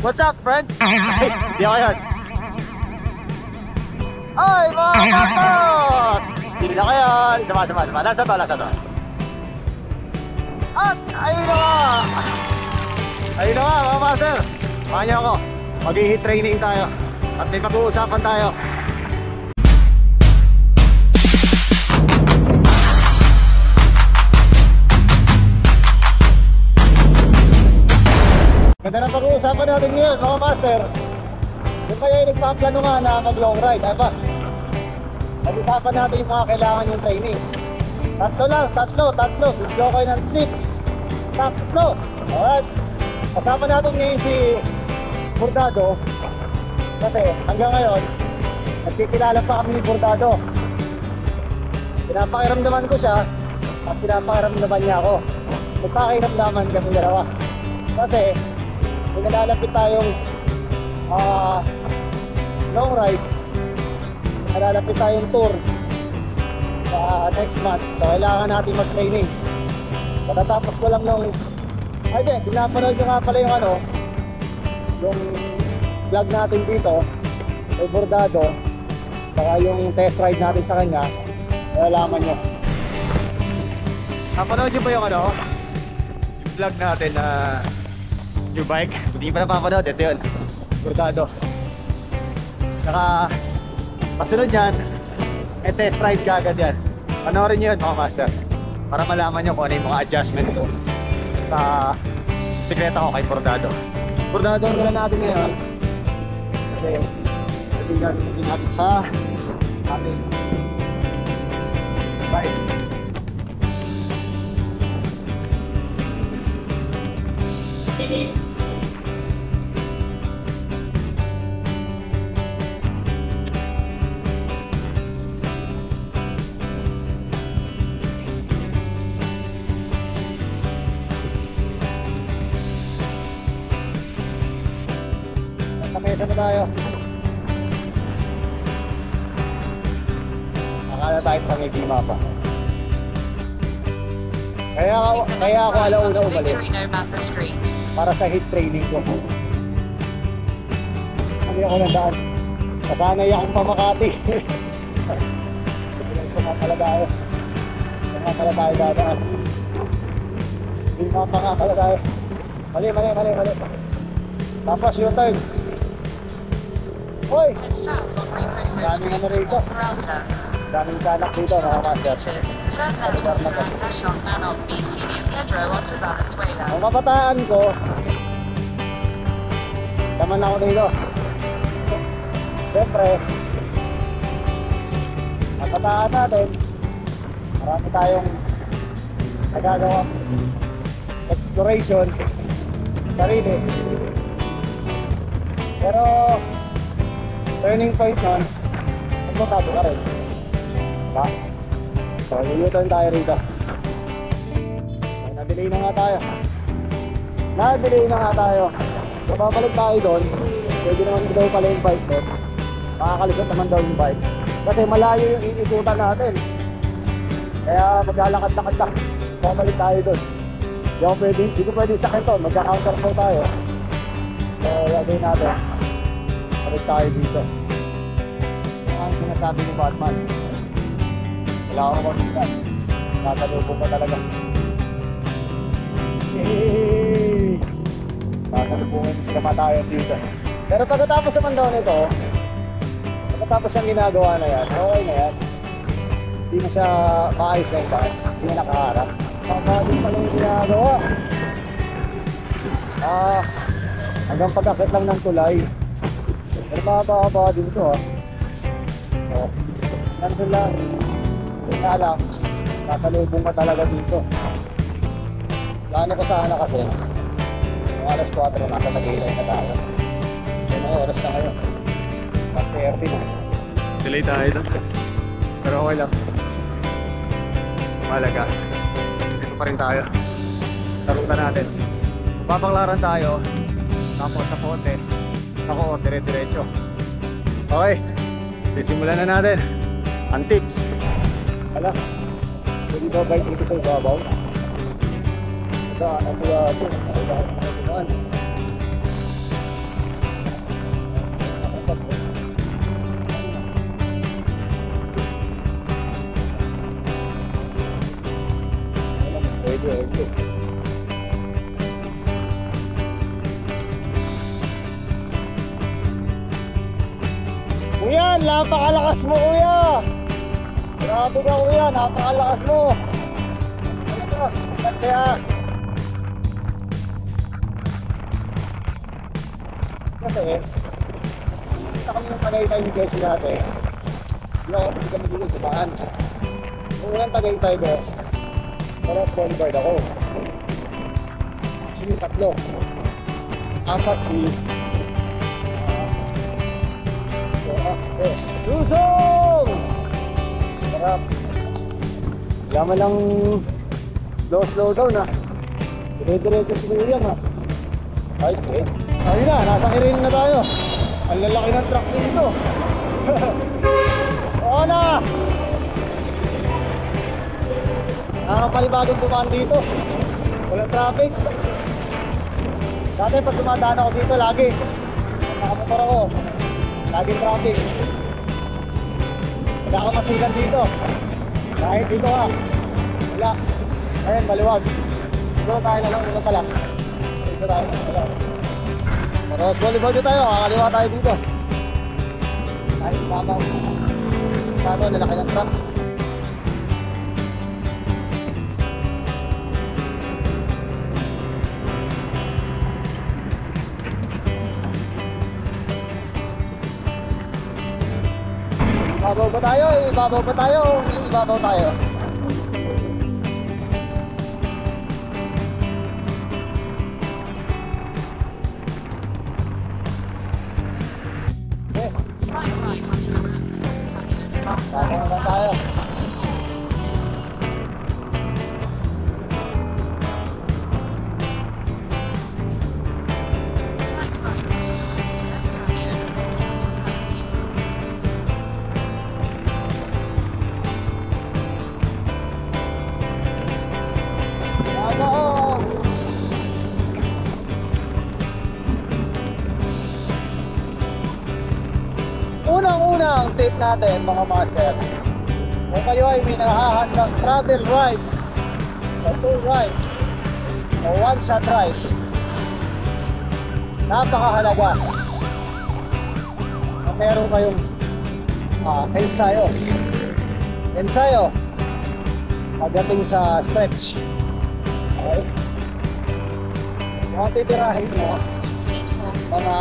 What's up, friends? Ay, di ako yun. Ay, mga kapot! Hindi ako yun. Sama. Nasa to. At ayun na nga, mga master. Samahan niyo ako. Mag-hit training tayo. At may pag-uusapan tayo. Ganda na pag-uusapan natin ngayon, mga master. Kung kayo ay nagpaplano nga na mag-long ride, ay ba? Pag-usapan natin yung mga kailangan yung training. Tatlo. Bigyo kayo ng tips. Tatlo. Alright. Kasama natin ngayon si Bordado. Kasi hanggang ngayon, nagkikilala pa kami ni Bordado. Pinapakiramdaman ko siya at pinapakiramdaman niya ako. Magpakiramdaman kami dalawa. Kasi kung nalalapit tayong long ride, nalalapit tayong tour next month, so kailangan natin mag-training. Pagkatapos ko lang nung pinapanood nyo nga pala yung yung vlog natin dito kay Bordado, saka yung test ride natin sa kanya, malalaman nyo. Napanood nyo ba yung vlog natin na new bike? Kung di pa napapanood, ito yun, Bordado. Saka pasunod yan, test ride ka agad yan. Panoorin nyo yun, mga master, para malaman nyo kung ano yung mga adjustment ko sa sikleta ko kay Bordado. Bordado ang gala natin ngayon kasi pwedeng gagamitin natin sa ating bike. Mesa na tayo. Akala tayo sa may bima pa. Kaya ako alauna umalis para sa hit training ko. Hindi ako nandaan. Kasanay akong pamakati. Sumakala tayo dadaan. Bima pa nga pala tayo. Mali. Tapos yung turn. Hoy! Daming ano rito. Daming sanak dito, mga master. Ang kabataan ko, taman ako dito. Siyempre, ang kabataan natin, marami tayong nagagawang exploration sarili. Pero turning point nun, magmatato ka rin. Diba? So, u-turn tayo rito. Na-delay na nga tayo. So, babalik tayo doon. Pwede naman daw pala yung bike doon. Makakalisot naman daw yung bike. Kasi malayo yung iikutan natin. Kaya maglalakad-lakad lang. Babalik tayo doon. Hindi ko pwede sakit doon. Magka-counter flow tayo. So, gagawin natin. Balik tayo dito. Ano ang sinasabi ni Batman? Wala akong mabigat. Sasalubong ka talaga. Yay! Sasalubungin sa kamatayan dito. Pero pagkatapos naman daw nito, pagkatapos ang ginagawa na yan, okay na yan. Hindi na siya maayos na yung daan. Hindi na nakaharap. Pagkatapos pa lang yung ginagawa. Hanggang pagkakit lang ng tulay. Pero mababa din ito So, nandun lang. Kaya lang, nasalubong ka talaga dito. Plano ko sana kasi, yung alas 4 nasa Tagaytay na tayo. So, mga oras na ngayon. 1:30 na. Delay tayo doon. Pero okay lang. Malaga. Dito pa rin tayo. Sa ruta natin. Papaklaran tayo. Tapos sa Ponte. Ako, dire-diretso. Okay. Sisimulan na natin ang tips. Hala. Pwede ba bike dito sa ibabaw? Ito, ano kaya ito? Sa ibabaw. Yan, napakalakas mo kuya. Grabe ka kuya, napakalakas mo. Kaya kasi kita kami ng Tagaytay ni Casey dati. Hindi kami dito sa baan. Kung unang Tagaytay ko, para sponsored ako. Actually, 3. 4 si Express. Lusong! Sarap. Yaman lang slow down ha. Dire-diretso si William ha. Ayos eh. Ayun na, nasa Kirin na tayo. Ang lalaki ng truck dito. Oo na! Nakakapalibagong dumaan dito. Walang traffic. Dati pag dumadaan ako dito lagi. Nakamotor ako. Laging traffic. Wala ka masigan dito. Kahit dito ha. Wala. Ayun, maliwag. Dito tayo na lang. Dito pa lang. Dito tayo na lang. Rose Boulevard tayo. Kakaliwa tayo dito. Kahit babaw. Ito, lalaki ng truck. Ibabaw ba tayo? Ibabaw ba tayo? Ibabaw tayo. Ibabaw na tayo. Unang-unang tip natin mga master, kung kayo ay minahahan ng travel ride, sa tour ride o one shot ride, napakahalaga na meron kayong ensayo pagdating sa stretch. Okay? Mga titirahin mo mga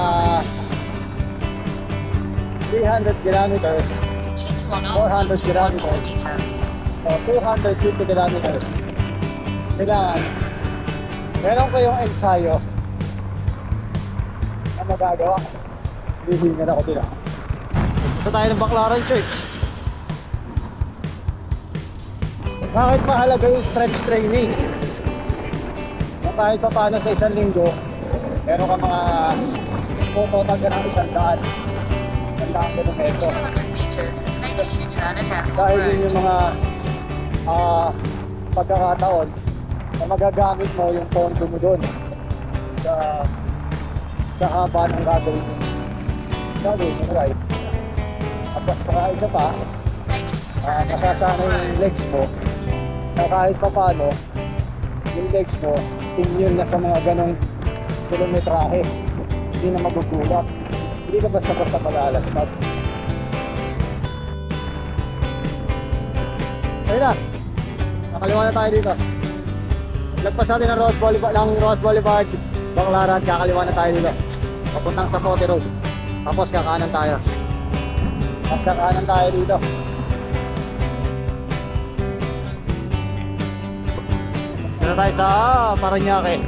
300 kilometers, 400 kilometers, o 250 kilometers. Kailangan meron kayong ensayo na magagawa. Bihingan ako dito. Ito tayo ng Baclaran Church. Bakit mahalaga yung stretch training? Na kahit pa paano sa isang linggo, meron ka mga puputang ka ng 100. Kilometro. Dahil yun yung mga pagkakataon na magagamit mo yung pondo mo doon sa haba ng gagawin yung ride. At saka isa pa, nasasana yung legs mo na kahit pa paano yung legs mo immune na sa mga ganong kilometrahe, hindi na magugulat. Hindi ka basta-basta pag-aalasmat. Ayun na. Nakaliwa na tayo dito. Lagpas natin ng Rose Boulevard, Baclaran, kakaliwa na tayo dito. Papuntang sa Pote Road. Tapos kakanan tayo. Tapos kakanan tayo dito. Dito tayo sa Parañaque.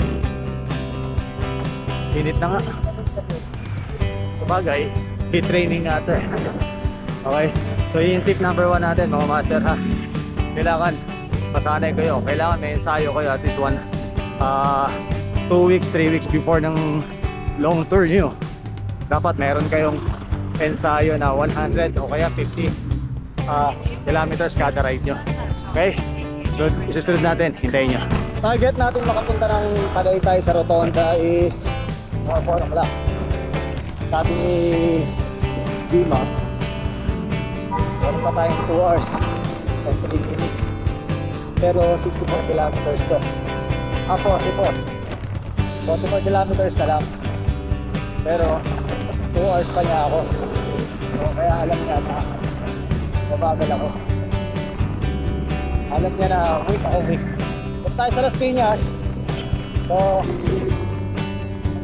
Init na nga. Bagay, heat training natin. Okay, so yung tip number 1 natin mga master ha. Kailangan masanay kayo. Kailangan may ensayo kayo at least 2 weeks, 3 weeks before ng long tour nyo. Dapat meron kayong ensayo na 100 o kaya 50 kilometers kada ride nyo. Okay, so isusunod natin, hintayin nyo. Target natin makapunta ng Tagaytay sa Rotonda is 4 o'clock. Sabi ni Dima, meron pa tayong 2 hours and 3 minutes. Pero 64 kilometers to. 44 kilometers na lang. Pero 2 hours pa niya ako. So, kaya alam niya na mabagal ako. Alam niya na weak ako weak. Kung tayo sa Las Piñas, so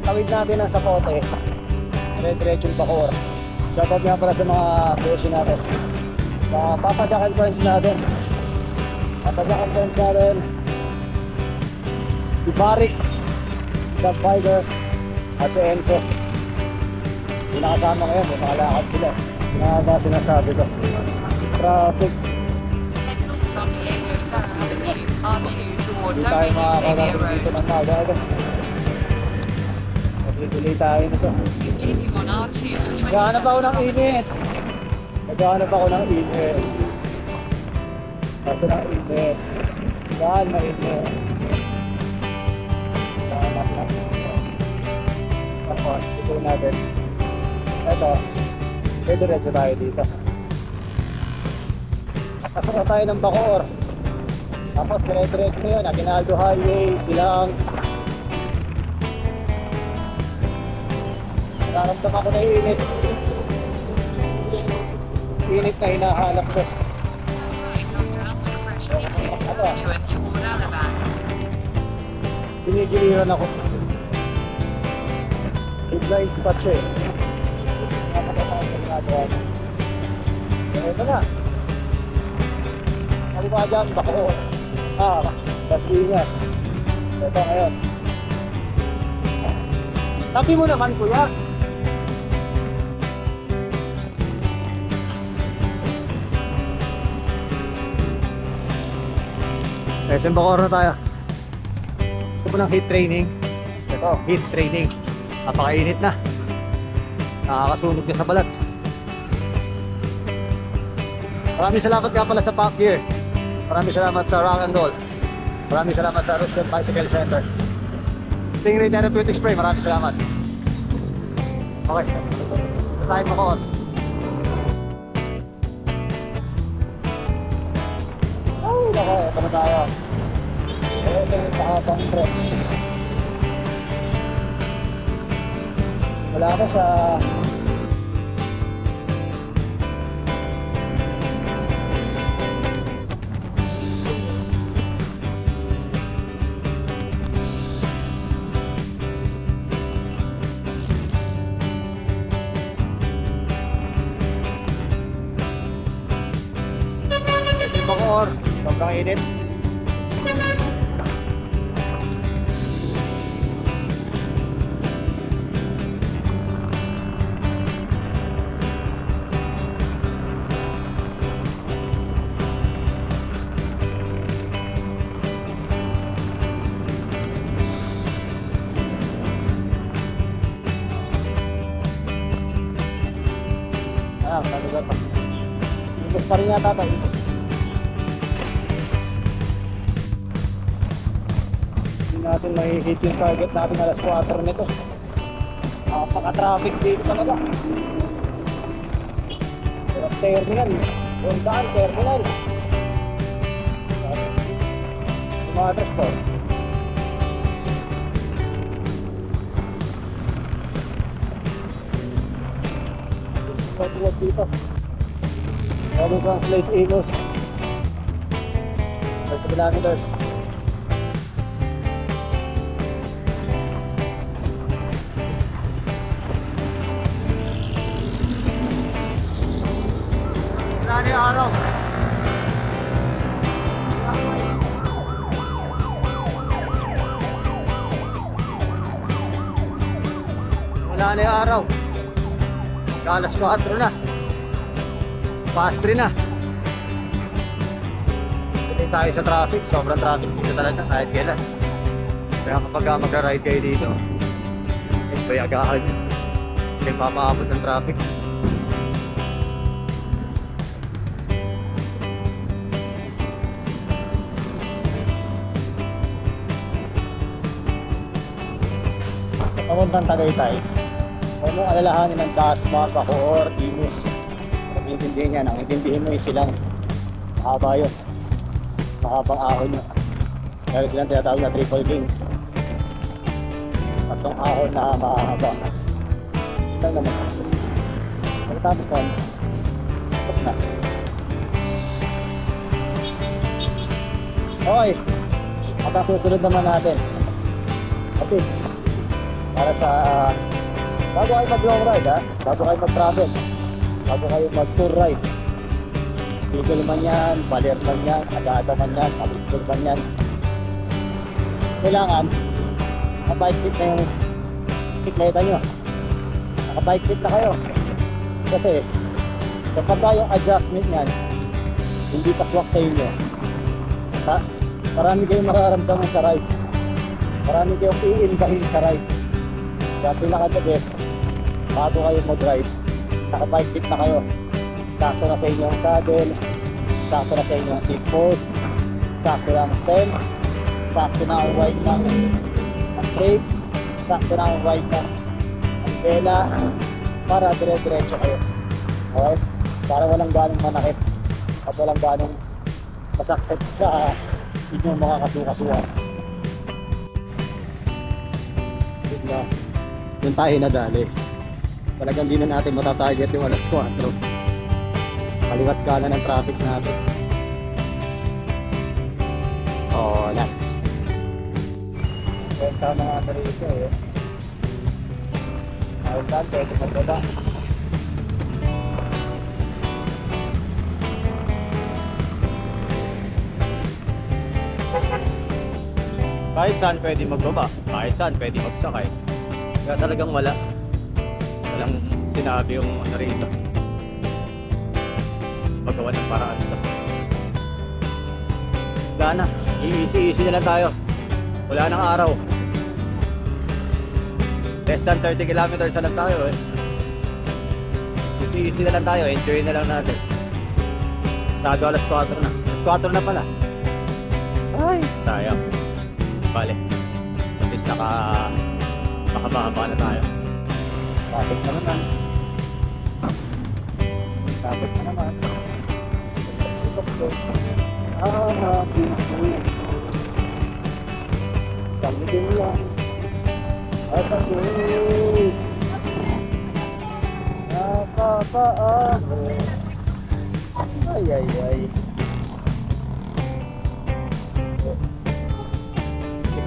tawid natin ang Sapote, dire-diretso yung Bacoor. Shoutout nga pala sa mga beshi natin, sa Papa Jack and Friends natin. Papa Jack and Friends natin, si Barik, si Fighter, at si Enzo. Hindi nakasama ngayon, may makalakad sila. Mga ba sinasabi ko? Traffic. Hindi tayo makakarating dito ng Tagada. Pag-delay tayo nito. Naghahanap ako ng init. Naghahanap ako ng init. Kaso ng init. Saan mainit? Naghahanap lang. Tapos, ito natin. Ito. Diretso tayo dito. Pasok na tayo ng Bacoor. Tapos dire-diretso na yun, Aguinaldo Highway, Silang. Nararamdaman ko na yung init. Init na hinahanap ko. Binigiliran ako. Blind spot siya eh. Napakataas na ginagawa na. Ito na. Kaliwa dyan, Bacoor. Las Piñas. Ito ngayon. Tabi mo naman, kuya. SM Bacoor na tayo. Gusto mo ng heat training? Ito, heat training. Napakainit na. Nakakasunog na sa balat. Maraming salamat nga pala sa Pack Gear. Maraming salamat sa Rock and Roll. Maraming salamat sa Ruston Bicycle Center. Stingray Therapeutics Spray, maraming salamat. Okay, ito tayo Bacoor. Ay, nako, ito na tayo. Ito yung pahabang stretch. Wala ka sa Bacoor, sobrang init. Talaga pa. Ibig pa rin yata tayo. Hindi natin mahihit yung target natin alas 4 nito. Napaka-traffic dito talaga. Terminal. Kung saan terminal. Yung mga transport. Pag-walk dito. Robin Translates Eagles. 30 kilometers. Wala na yung araw. Wala na yung araw. Alas 4 na. Past 3 na. Hindi tayo sa traffic. Sobrang traffic dito talaga kahit kailan. Kaya kapag magra-ride kayo dito, bayagahan nyo. Hindi papaabot ng traffic. Papuntang Tagaytay. Huwag mong alalahanin ng Dasma, Bacoor, Imus. Kung intindihin yan, ang intindihin mo yung silang mahaba yun. Mahabang ahon nyo. Meron silang tinatawag na triple king. Tatlong ahon na mahaba. Ito naman. Pagkatapos nun, tapos na. Okay. At ang susunod naman natin, tips para sa bago kayo mag long ride, bago kayo mag travel, bago kayo mag tour ride, Bicol man yan, Baler man yan, Sagada man yan, Bicol man yan, kailangan naka-bike fit na yung bisikleta nyo, naka-bike fit na kayo, kasi kapag yung adjustment nyan hindi paswak sa inyo, marami kayong mararamdaman sa ride, marami kayong i-inbahin sa ride. Kaya pinaka-the best, bago kayo mag-ride, naka-bike fit na kayo. Sakto na sa inyo ang saddle, sakto na sa inyo ang seat post, sakto na ang stem, sakto na ang wide ng brake, sakto na ang wide ng vela, para dire-diretso kayo. Okay? Para walang ganong manakit at walang ganong masakit sa inyong mga kasukasuan. Diba? Yung tayo nadali. Talagang di na natin matatarget yung alas 4. Kaliwat kanan ng traffic natin. Oh, next. Kwenta na nga rito eh. Ayun saan, pwede magbaba. Kahit saan pwede magbaba, kahit saan pwede magsakay. Kaya talagang walang sinabi yung ano rito. Magawa ng paraan ito. Wala na, easy na lang tayo. Wala nang araw. Less than 30 kilometers na lang tayo eh. Easy na lang tayo, enjoy na lang natin. Sado alas 4 na. Alas 4 na pala. Ay, sayang. Bale, at least makababa na tayo. Traffic na naman. Traffic na naman. Sambitin lang. At ako napapaano. Ay.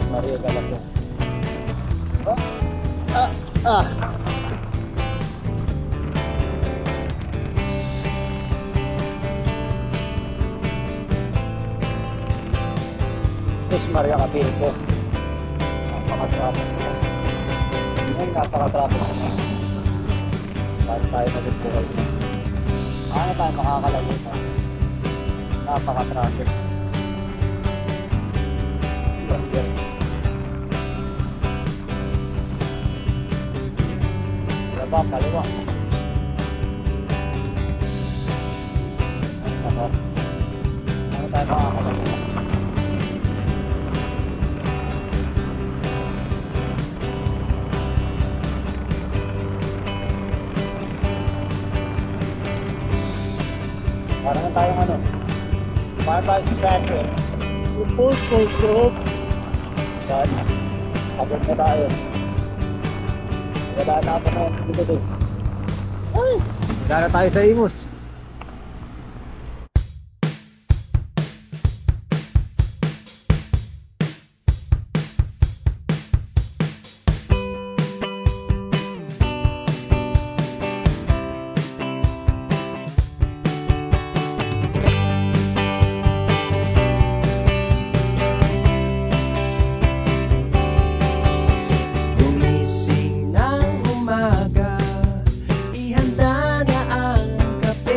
Maria Galapon. Terus Maria Capilco. Napaka-traffic. Ngayon, napaka-traffic. Saan tayo magbubuhay? Ano tayo makakalayo na? Napaka-traffic. Kaliwa, kaliwa. Ano tayo makakalayo? Parang tayong ano? Parang tayo sa factory. Yung post group. Yan. Agad na tayo. Wala na ako na dito din. Ay! Wala na tayo sa Imus. Gumising ng umaga, ihanda na ang kape.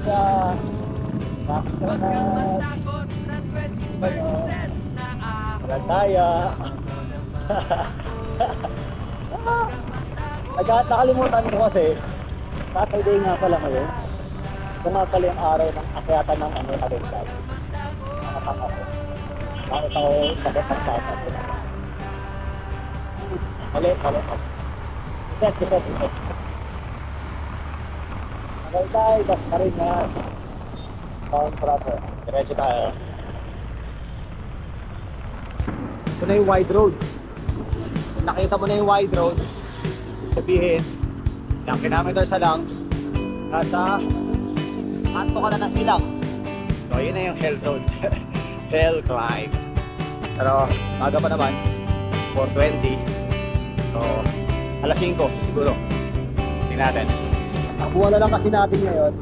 siya. Bakit ka na? Walang daya. Nakalimutan ko kasi, Saturday nga pala ngayon. Ito nga pala yung araw ng akyatan ng Tagaytay. Nakataka ko. Bakit ako nagpapagpapag ko na? Mali. Iset. Tagaytay, tas Marinas. Town proper. Diretso tayo. Ito na yung wide road. Kung nakita mo na yung wide road, sabihin, ilang kilometers na lang, nasa anto ka na ng silang. So yun na yung Hell Road. Hell Climb. Pero maga pa naman, 4:20. So alas 5 siguro. Tingnan natin. Takbuhan na lang kasi natin ngayon.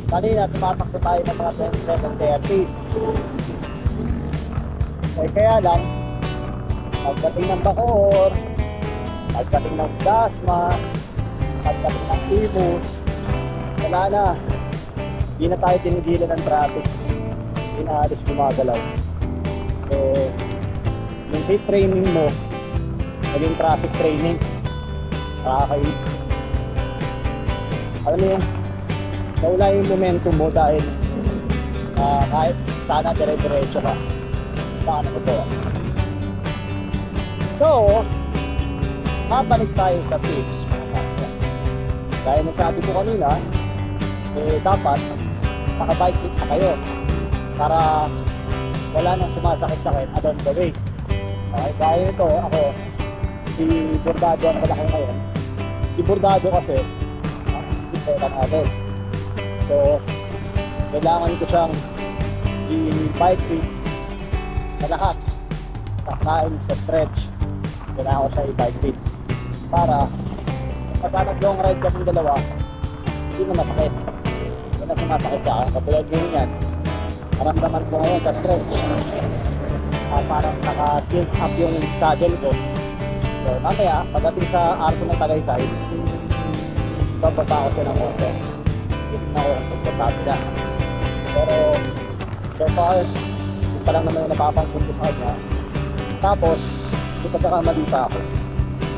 Kanina tumatakbo tayo ng mga 27:30. Eh kaya lang, pagdating ng Bacoor, pagdating ng Dasma, pagdating ng Imus, wala na. Hindi na tayo tinigilan ng traffic. Hindi na halos gumagalaw. So, yung heat training mo, naging traffic training. Nakakainis. Alam mo yung nawala yung momentum mo dahil kahit sana dire-diretso ka. Paano ko to? So, babalik tayo sa tips mga master. Gaya ng sabi ko kanina, dapat naka-bike fit na kayo para wala nang sumasakit-sakit along the way. Okay, gaya nito, ako, si Bordado ang malaki ngayon. Si Bordado kasi, sikretan natin. So, kailangan ko siyang i-bike fit sa lahat. Sa kain, sa stretch. Kailangan ko siya i-bike fit. Para, pagka nag-long ride kami dalawa, hindi na masakit. Hindi na sumasakit siya. Kapulad ngayon yan, maramdaman ko ngayon sa stretch. Parang naka-tilt up yung saddle ko. So, mamaya, pagdating sa arko ng Tagaytay, bababa ako siya ng motor. Hindi na ako ang pagkatabla. Pero, so far, yung pa lang naman yung napapansin ko sa kanya. Tapos, yung pagkakamali pa ako.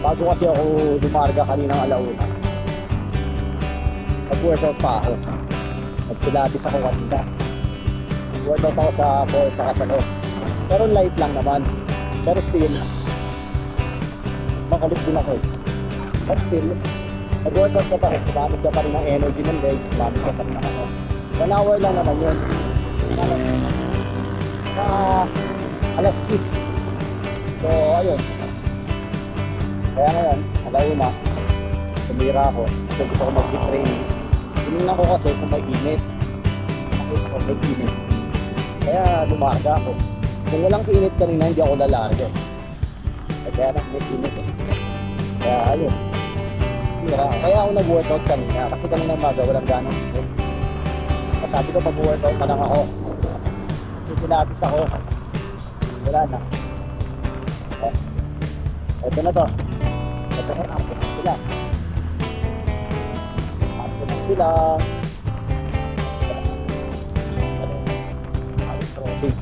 Bago kasi ako lumarga kaninang alauna, nag-workout pa ako. Nag-pilates ako kanina. Nag-workout ako sa core at sa legs. Pero light lang naman. Pero still, makulit din ako eh. But still, nag-workout ka pa rin. Kumamit ka pa rin ng energy ng legs. Kumamit ka pa rin ng ano. 1 hour lang naman yun. Alas 10. So, ayun. Kaya ngayon, alauna, sumira ako. Kasi gusto ko mag-fit training. Tinignan ko kasi kung may init. Nakita ko may init. Kaya lumarga ako. Kung walang init kanina, hindi ako lalarga. Kaya may init eh. Kaya ayun. Kaya ako nag-workout kanina. Kasi kanina umaga, walang ganong init. Sabi ko mag-workout pa lang ako. Pilates ako. Wala na. Ito na to. Ito na, upload na sila. Upload na sila. Crossing.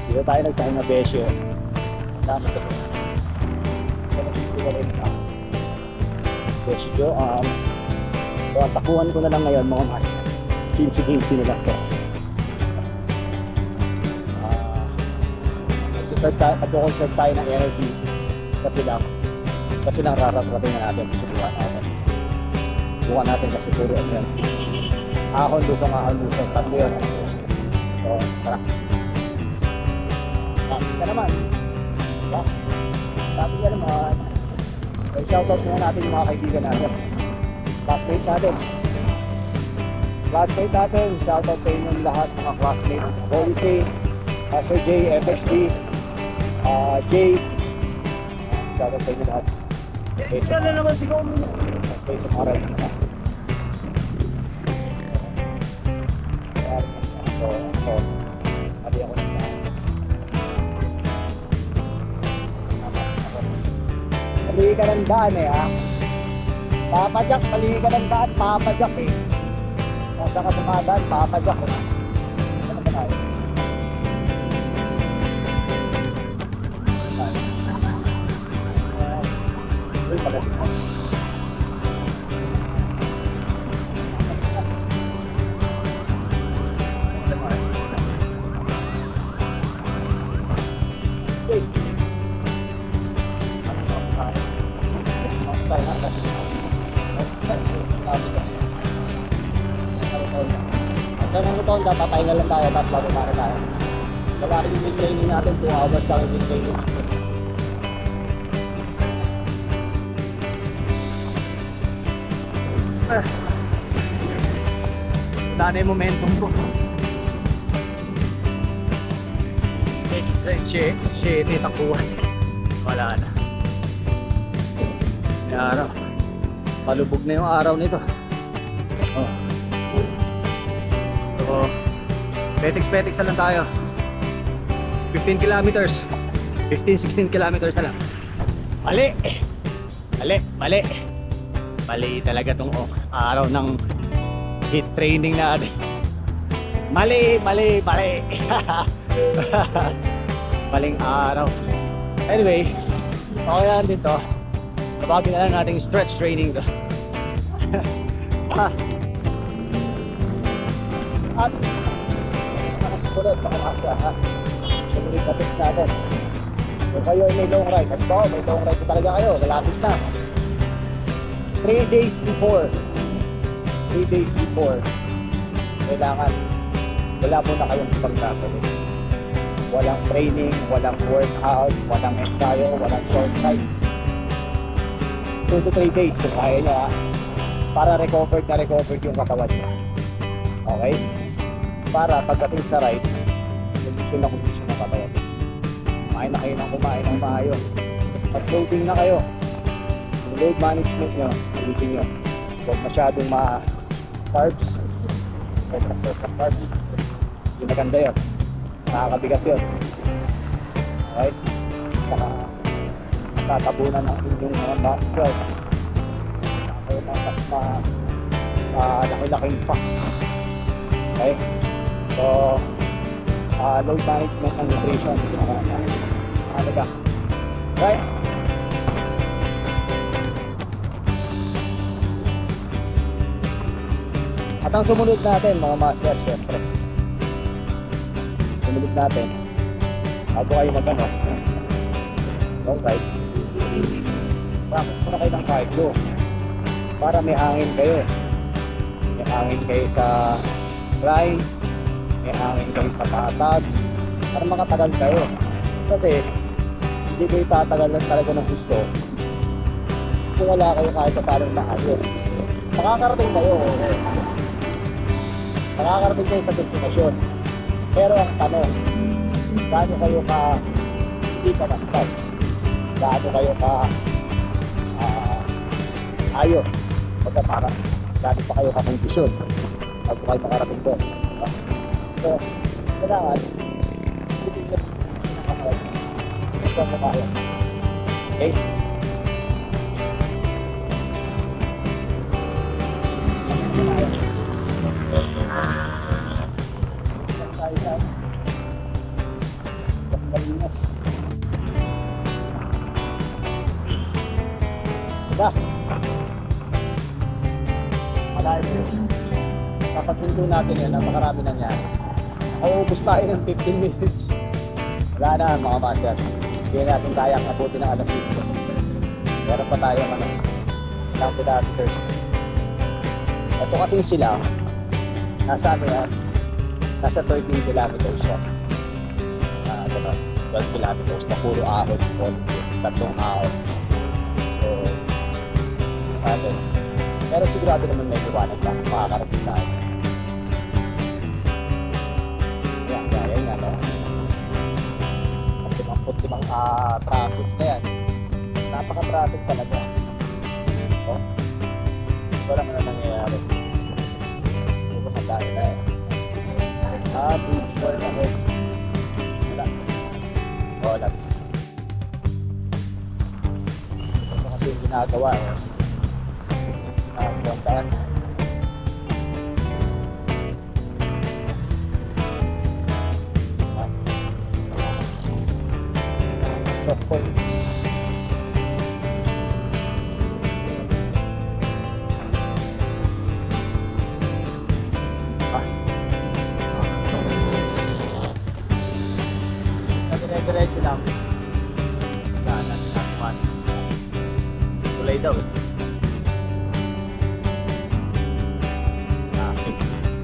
Dito tayo nagtayo na besyo. Dami ito. Ito na sila rin na. Besyo. So, takuhan ko na lang ngayon mga master. 15 nila to. Mag-conserve tayo ng energy sa silang. Kasi lang raratrating na natin. Subukan natin. Subukan natin kasi puro yan. Ahon, lusong. Tatlo yun. So, tara. Sabi ka naman. Diba? Sabi ka naman. So, shoutout muna natin yung mga kaibigan natin. Classmate natin. Shoutout sa inyong lahat mga classmate. Policy, Sir J, FXD, Jay. Shoutout sa inyo lahat. Ika na naman sigaw mo. Okay, sa mga rin. So, sabi ako na. Mali ka ng daan eh ha. Papadyak, mali ka ng daan, papadyak eh. Nasa ka dumadaan, makakajak na. Ano ba tayo? Uy, pagdating mo. Ang ito, papahinga lang tayo, tapos bago para tayo. Wala rin yung training natin, 2 hours lang yung training natin. Wala na yung momentum ko. Shit, takuhan. Wala na. Yung araw. Palubog na yung araw nito. Oh. So, petiks-petiks na lang tayo. 15 kilometers. 15-16 kilometers na lang. Mali! Mali talaga tong araw ng HIIT training natin. Mali. Maling araw. Anyway, okay lang din to. Sabagin na lang natin yung stretch training to. At nakasunod, ha? Sumunod na tips natin. Kung kayo ay may long ride, at ito, may long ride talaga kayo, malapit na. 3 days before, kailangan wala muna kayong pagkakalit. Walang training, walang workout, walang ensayo, walang short ride. 2 to 3 days kung kaya nyo, ha? Para recovered yung katawan nyo. Okay? Para pagdating sa ride, kondisyon ng katawan. Kumain na kayo ng maayos. Pag-loading na kayo, yung load management nyo, ulitin nyo. Huwag masyadong carbs. Huwag masyadong carbs. Hindi maganda yun. Nakakabigat yun. Okay? Saka tatabunan ng inyong mga muscles. Kayo ng mas laki-laking packs. Okay? So, load management and nutrition. Halaga. Right? At ang sumunod natin, mga master, syempre. Sumunod natin. Bago kayo mag-ano. Long ride. Practice muna kayo ng cardio. Para may hangin kayo. May hangin kayo sa climb. May hangin kayo sa patag. Para makatagal kayo. Kasi, hindi kayo tatagalan talaga ng gusto. Kung wala kayo kahit sa parang maayos. Makakarating kayo. Makakarating kayo sa destinasyon. Pero ang tanong, gaano kayo hindi ka na-start? Gaano kayo ayos? Pagka parang gaano pa kayo kondisyon bago kayo makarating doon. So, kailangan hindi ka kaya. Okay? Mas malinas. Diba? Malayo. Kapag hinto natin yan, napakarami nangyari. Nauubos tayo ng 15 minutes. Wala na mga master. Hindi natin kayang abutin ng alas 5. Meron pa tayo ilang kilometers. Ito kasing sila, nasa ano yan? Nasa 13 kilometers siya. 12 kilometers na puro ahon. Tatlong ahon. So, natin. Pero sigurado naman may iwanan lang. Makakarating tayo. Yan nga, no? Putimang traffic na yan. Napaka-traffic talaga. So, wala mo na nangyayari. Ito sa dahil na yan. Beach ball na rin. Wala. That's ito kasi yung ginagawa eh. Puntaan.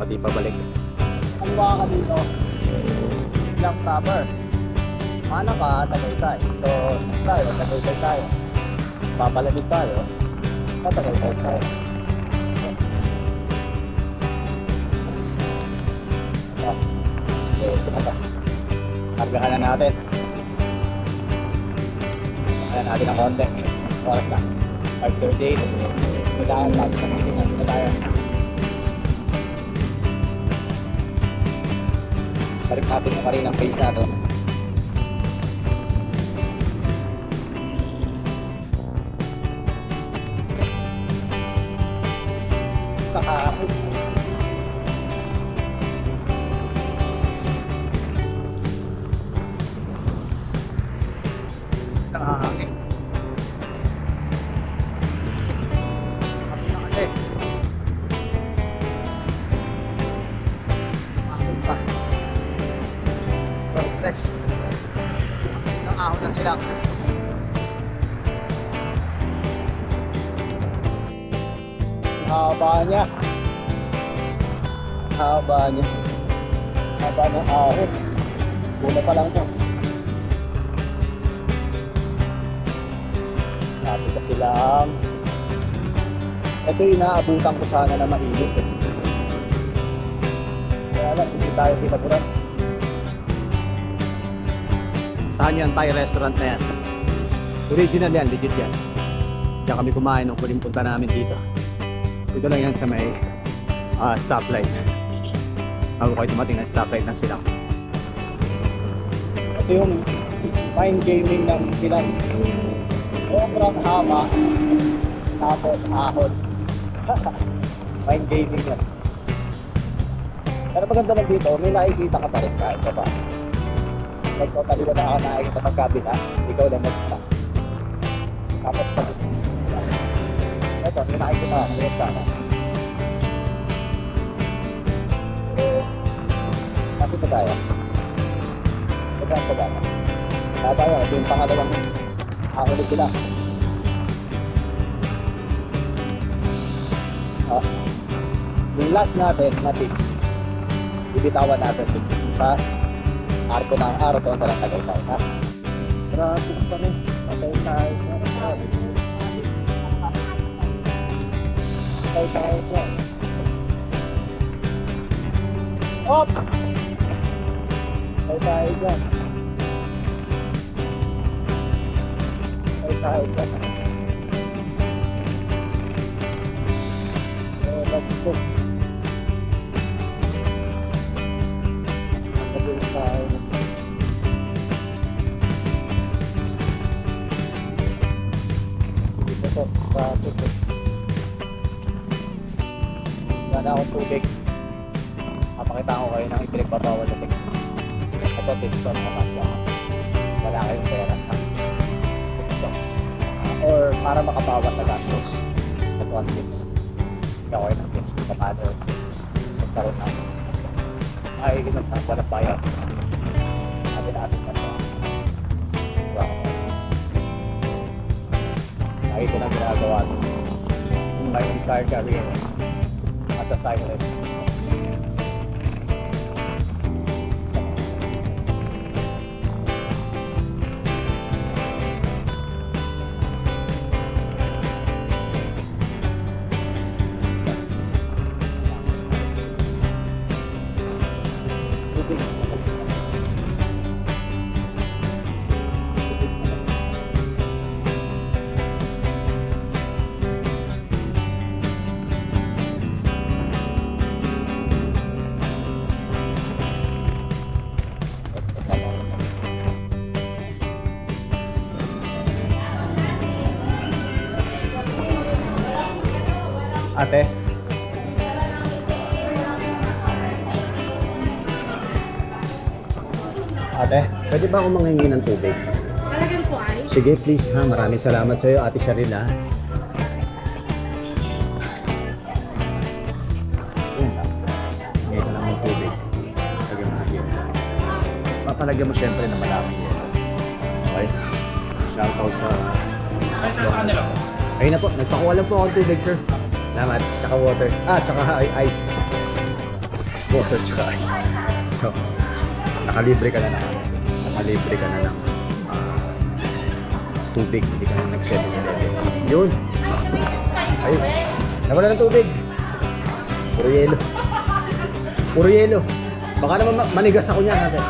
pati pabalik. Kaliwa ka dito. Jump proper. Mana ka, Tagaytay. So, next tayo, Tagaytay tayo. Papalamig tayo. Tagaytay tayo. Okay, ito. Kargahan na natin. Kargahan natin ang konti. Oras na. 5:38. Ito tayo. Ito tayo. Balik natin yung marinang face natin. Kakahapon. Isang hangin. Kapit na kasi. Hangin pa. Progress. Isang ahon na sila. Haba niya. Haba niya. Haba ng ahon. Una pa lang to. Sabi kasi lang. Ito yung inaabutan ko sana na mainit. Kaya lang, hindi tayo pinaguran. Saan yan? Thai restaurant na yan. Original yan, legit yan. Diyan kami kumain nung huling punta namin dito. Dito lang yan sa may stoplight. Bago kayo tumating na stoplight ng Silang. Ito yung fine gaming ng Silang. Sobrang haba. Tapos ahon. Fine gaming lang. Pero maganda lang dito, may nakikita ka pa rin kahit pa ba. Nagpapaliwa na ako nakikita magkabila. Ikaw lang mag-isa. Tapos pag ito, may nakikita ka. May sana. So, kapit na tayo. Ito ang sagana. Kaya tayo, ito yung pangalawang ahon na sila. Yung last natin na tips, ibitawan natin dito sa arko ng araw to ang talang Tagaytay, ha? Traffic pa rin. Patay tayo. Patay tayo dyan. Op! Patay tayo dyan. Patay tayo dyan. Let's go. Pagdating tayo. Dito po, traffic. Wala na akong tubig. Papakita ko kayo ng ipinagbabawal na tips. Ito tips ko mga pasya. Wala kayong pera. Or para makabawas sa gastos. Ito ang tips. Ikaw ay ng tips kung paano magkaroon ng ay ginag ng walang bayan. Natin natin na ito. Ay ito na ginagawa ito. In my entire career as a cyclist. Ate. Ate, pwede ba akong manghingi ng tubig? Talagang po ay? Sige, please ha. Maraming salamat sa iyo, Ate Cheryl ha. Hingi ko lang ng tubig. Lagyan mo natin. Papalagyan mo syempre na malaki. Okay? Shoutout sa... Ayun na po, nagpakuha lang po ako ng tubig, sir. Salamat. Tsaka water. Tsaka ice. water tsaka. So, nakalibre ka na ng tubig, hindi ka na nag-7-Eleven. Yun. Ayun. Nawala ng tubig. Puro yelo. Baka naman manigas ako niyan natin.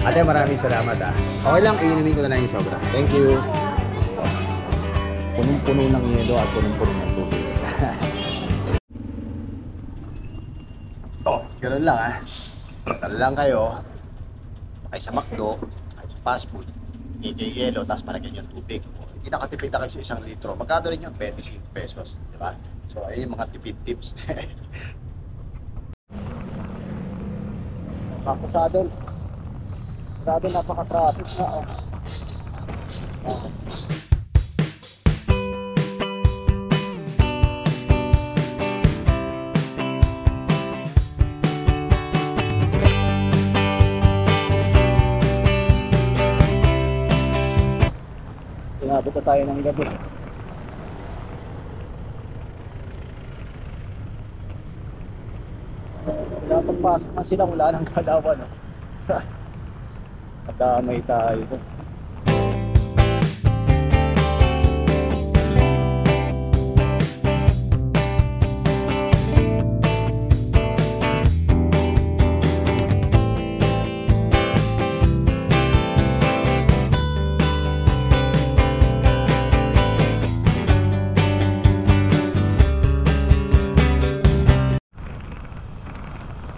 Ate, maraming salamat ah. Okay lang, iinumin ko na lang yung sobra. Thank you. Punong-puno ng yelo at punong-puno ng tubig. Ganun lang ah. Tala lang kayo. Kaya sa McDo, kaya sa fast food, higay yelo, tapos malagyan yung tubig. Hindi nakatipid na kayo sa 1 litro. Magkano rin yung 25 pesos. Diba? So, ayun yung mga tipid tips. Papasadol. Grabe, napaka-traffic na oh. Inabot na tayo ng gabi. Wala pagpasok na sila, wala ng kalawan oh. Damay tayo doon.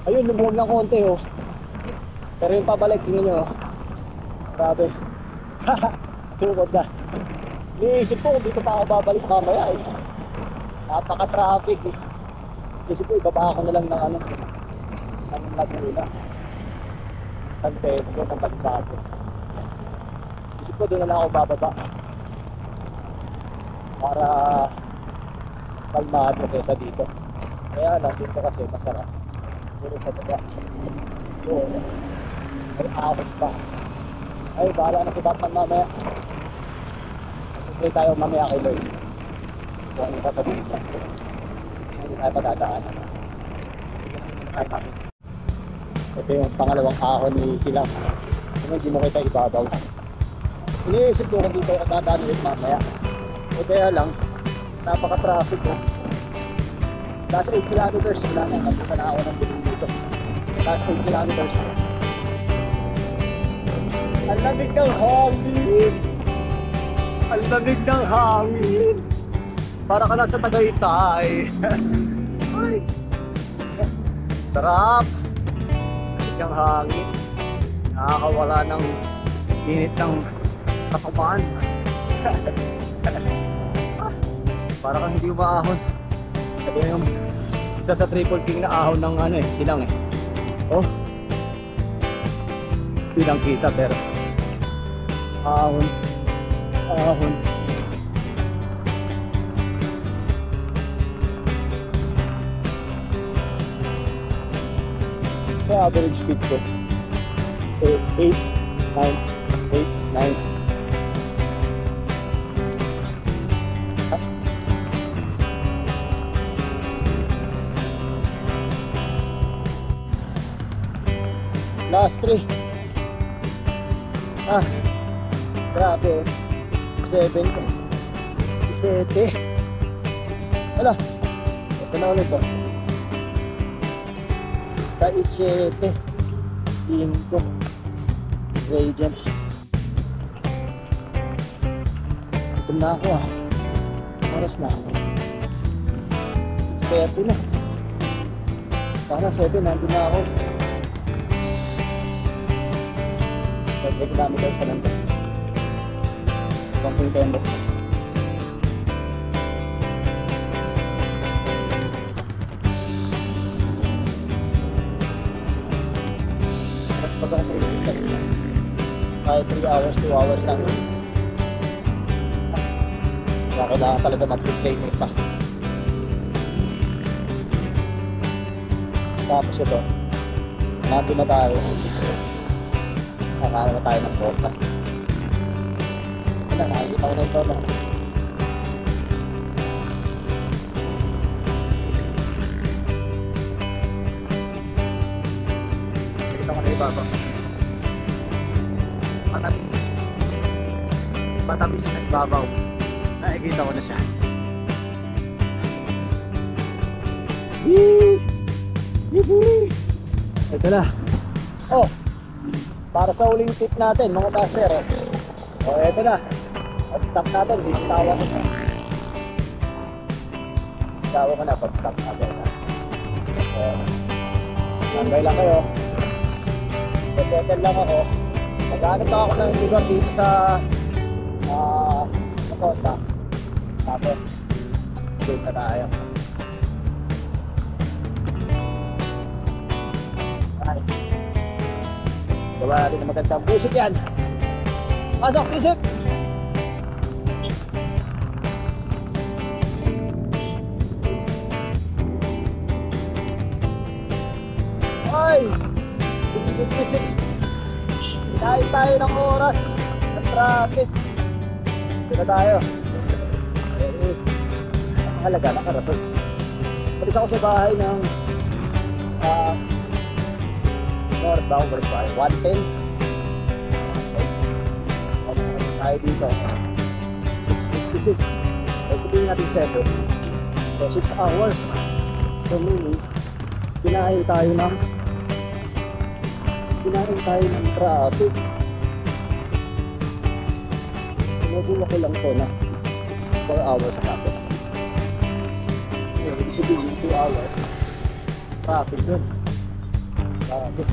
Ayun, lumuwag ng konti oh. Pero yung pabalik, tingnan nyo oh. Grabe. Tungkod na. Iniisip ko kung dito pa ako babalik mamaya eh. Napaka-traffic eh. Iniisip ko ibaba ako na lang ng ng Laguna. San Pedro ng Bagbago. Iniisip ko doon na lang ako bababa. Para mas kalmado kaysa dito. Kaya lang dito kasi masarap. Puro pababa. Doon. May ahon pa. Ay, bahala na si Batman mamaya. Mag-play tayo mamaya kay Lloyd. Kung ano sasabihin ka. Hindi tayo padadaanan. Ito yung pangalawang ahon ni Silang. Kung hindi mo kita ibabaw. Iniisip ko kung dito ako dadaan ulit mamaya. O kaya lang, napaka-traffic ko. Last 8 kilometers, wala na. Nagpunta na ako ng biling dito. Last 8 kilometers. Ang lamig ng hangin. Ang lamig ng hangin. Para ka nasa Tagaytay. Ay. Sarap. Lamig ng hangin. Nakakawala ng init ng katawan. Para kang hindi umaahon. Ito yung isa sa Triple King na ahon ng Silang eh. Oh. Hindi lang kita pero ahon. Kaya average speed ko 8, 9. Last 3. Grabe. 7 ko. 7. Hala. Ito na ulit oh. Sa 7. 5. Gradient. Ito na ako ah. Oras na ako. 7 na. Sana 7 nandun na ako. Nag-break namin tayo sa nandun. Konting tembo. Mas pag ako sa kahit 3 hours, 2 hours lang. Kaya kailangan talaga mag-training pa. Tapos ito, Nandun na tayo. Nakakala na tayo ng bota. Wala, nakakita ko na ito. No? Nakita ko na ibaba. Matamis. Matamis na ibabaw. Nakikita ko na siya. Yee! Yee! Ito na. Oh! Para sa uling tip natin, mga master. Oh, ito na. Pag-stop natin, bitawa ko na. Bitawa ko na pag-stop natin. Nambay lang kayo. Settle lang ako. Maghanap na ako ng lugar dito sa Costa. Tapos, dito na tayo. Ay. Gawa natin na magandang pusik yan. Pasok, pusik! Ay! 6:56. Hinahin tayo ng oras ng traffic. Dito na tayo. Ang mahalaga, nakarapos. Palis ako sa bahay ng oras ba akong balik bahay? 1:10. Okay. Tayo dito. 6:56. So sabihin natin 7. So 6 hours. So meaning, kinain tayo ng traffic. Nagula ko lang to na 4 hours traffic. Ibig sabihin 2 hours traffic dun. Traffic.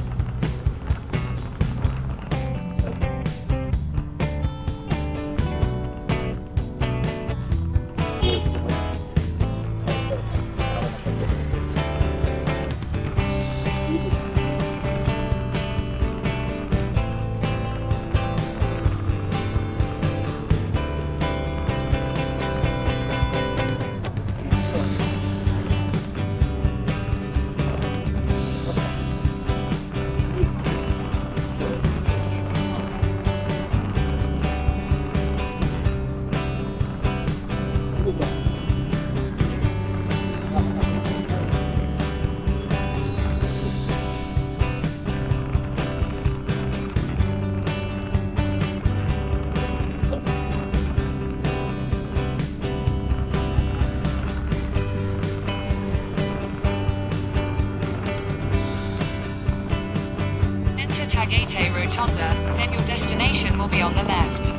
Tagaytay Rotunda, then your destination will be on the left.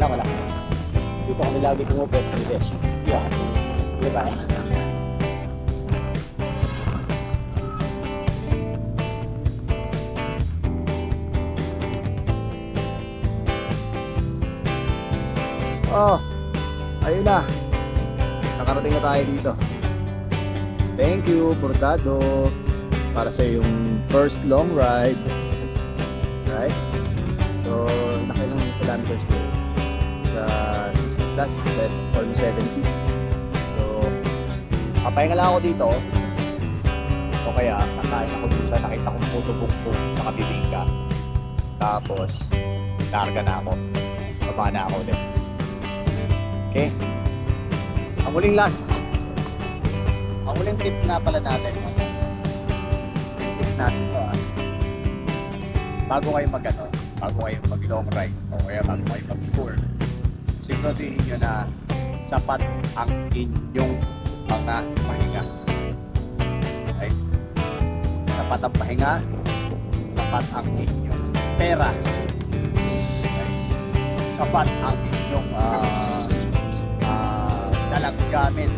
Wala. Dito kami lagi pumupwesto ni Beshi. Yeah. Diba? Oh, ayun na. Nakarating na tayo dito. Thank you, Bordado, para sa yung first long ride. Right? So, nakilang kilometers ko. Sa 60 plus, almost 70. So, kapahinga lang ako dito. O kaya, nakain ako dito sa nakita kong puto-bukbuk na kabibingka. Tapos, larga na ako. Baba na ako ulit. Okay? Ang huling tip na pala natin. Tip natin ito bago kayo mag long ride o kaya bago kayo mag-tour, siguraduhin nyo na sapat ang inyong mga pahinga. Okay? Sapat ang pahinga, sapat ang inyong pera. Okay? Sapat ang inyong dalang gamit.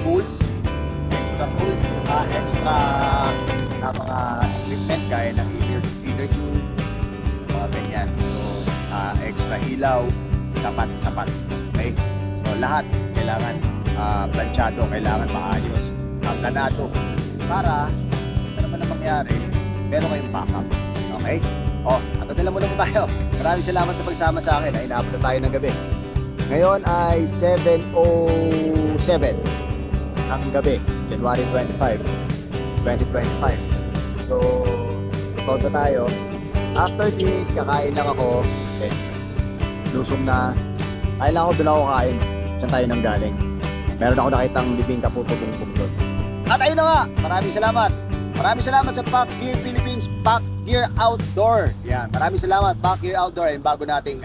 Tools, extra tools, extra na mga equipment gaya ng feeder tube, mga ganyan. So, extra ilaw, sapat. Okay? So, lahat kailangan planchado, kailangan maayos, planado, para ito naman ang mangyari, meron kayong backup. Okay? At nila muna po tayo. Maraming salamat sa pagsama sa akin. Inaabot na tayo ng gabi. Ngayon ay 7:07 ng gabi, January 25, 2025. So, tutok na tayo. After this, kakain lang ako. Okay. Lusong na. Kain lang ako, doon ako kain. Saan tayo nang galing. Meron ako nakitang bibingka puto-pungpung doon. At ayun na nga, maraming salamat. Maraming salamat sa Pack Gear Philippines, Pack Gear Outdoor. Yan, maraming salamat Pack Gear Outdoor, yung bago nating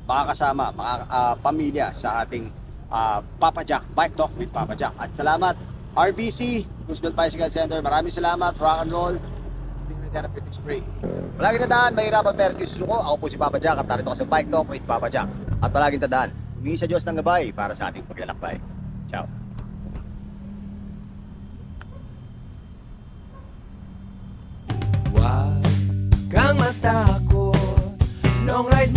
makakasama, mga pamilya sa ating Papa Jack, Bike Talk with Papa Jack. At salamat RBC, Roosevelt Bicycle Center. Maraming salamat, Rock and Roll, Stingray Therapeutic Spray. Palaging tandaan, mahirapan pero susuko. Ako po si Papa Jack at narito ko sa Bike Talk with Papa Jack. At palaging tandaan, humingi sa Diyos ng gabay para sa ating paglalakbay. Ciao. Huwag kang matakot, long ride